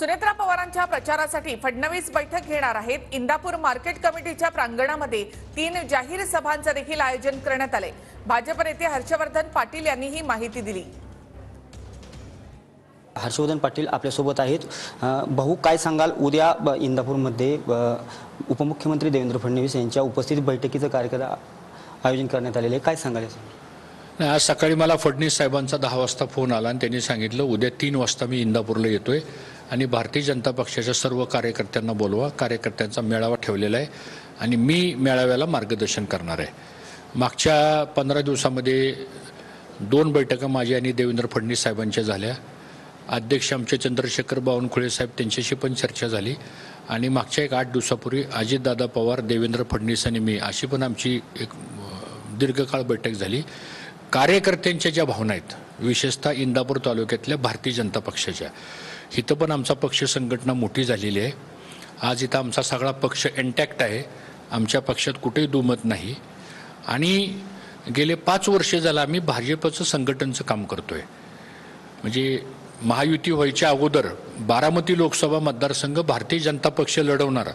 सुनेत्रा पवारांच्या प्रचारासाठी फडणवीस बैठक घेणार आहेत। इंदापूर मार्केट कमिटीच्या प्रांगणामध्ये 3 जाहीर सभांचे देखील आयोजन करण्यात आले। भाजप नेते हर्षवर्धन पाटील यांनी ही माहिती दिली। हर्षवर्धन पाटील आपल्यासोबत आहेत। भाऊ, काय सांगाल, उद्या इंदापूरमध्ये उपमुख्यमंत्री देवेंद्र फडणवीस यांच्या उपस्थितीत बैठकीचं कार्यक्रम आयोजन करण्यात आलेले आहे, काय सांगाल? आज सकाळी मला फडणवीस साहेबांचा 10 वाजता फोन आला आणि त्यांनी सांगितलं उद्या 3 वाजता मी इंदापूरला येतोय आणि भारतीय जनता पक्षाच्या सर्व कार्यकर्त्यांना बोलवा, कार्यकर्त्यांचा मेळावा ठेवलेला आहे आणि मी मेळाव्याला मार्गदर्शन करणार आहे। मागच्या 15 दिवसामध्ये 2 बैठका माझ्या आणि देवेंद्र फडणवीस साहेबांच्या झाल्या। अध्यक्ष आमचे चंद्रशेखर बावनकुळे साहेब त्यांच्याशी पण चर्चा झाली आणि मागच्या 8 दिवसापूर्वी अजितदादा पवार, देवेंद्र फडणवीस आणि मी अशी पण आमची एक दीर्घकाळ बैठक झाली। कार्यकर्त्यांच्या ज्या भावना आहेत, विशेषतः इंदापूर तालुक्यातल्या भारतीय जनता पक्षाच्या, इथं पण आमचा पक्ष संघटना मोठी झालेली आहे। आज इथं आमचा सगळा पक्ष इंटॅक्ट आहे, आमच्या पक्षात कुठेही दुमत नाही आणि गेले 5 वर्षे झालं आम्ही भाजपचं संघटनचं काम करतोय। म्हणजे महायुती व्हायच्या अगोदर बारामती लोकसभा मतदारसंघ भारतीय जनता पक्ष लढवणार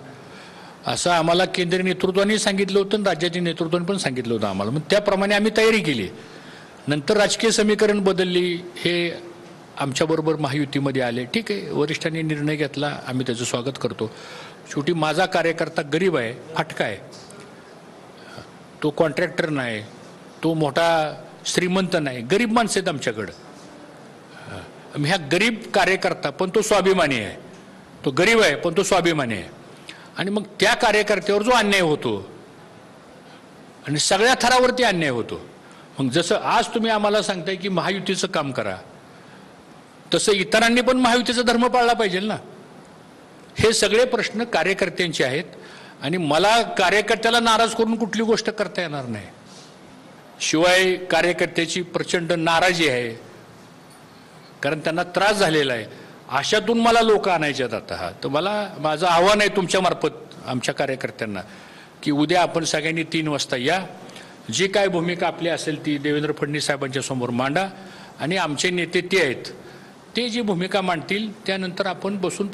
असं आम्हाला केंद्रीय नेतृत्वाने सांगितलं होतं, राज्याच्या नेतृत्वाने पण सांगितलं होतं आम्हाला। मग त्याप्रमाणे आम्ही तयारी केली। नंतर राजकीय समीकरण बदलली, हे आमच्याबरोबर महायुतीमध्ये आले, ठीक आहे, वरिष्ठांनी निर्णय घेतला, आम्ही त्याचं स्वागत करतो। शेवटी माझा कार्यकर्ता गरीब आहे, फाटका आहे, तो कॉन्ट्रॅक्टर नाही, तो मोठा श्रीमंत नाही, गरीब माणसं आहेत आमच्याकडं। ह्या गरीब कार्यकर्ता पण तो स्वाभिमानी आहे, तो गरीब आहे पण तो स्वाभिमानी आहे आणि मग त्या कार्यकर्त्यावर जो अन्याय होतो आणि सगळ्या थरावरती अन्याय होतो, मग जसं आज तुम्ही आम्हाला सांगताय की महायुतीचं काम करा, तसं इतरांनी पण महायुतीचा धर्म पाळला पाहिजे ना। हे सगळे प्रश्न कार्यकर्त्यांचे आहेत आणि मला कार्यकर्त्याला नाराज करून कुठली गोष्ट करता येणार नाही। शिवाय कार्यकर्त्याची प्रचंड नाराजी आहे, कारण त्यांना त्रास झालेला आहे, अशातून मला लोक आणायचे आहेत। आता तर माझं आव्हान आहे तुमच्या मार्फत आमच्या कार्यकर्त्यांना की उद्या आपण सगळ्यांनी 3 वाजता या, जी काय भूमिका आपली असेल ती देवेंद्र फडणवीस साहेबांच्या समोर मांडा आणि आमचे नेते ते आहेत, ते जी भूमिका मांडतील त्यानंतर आपण बसून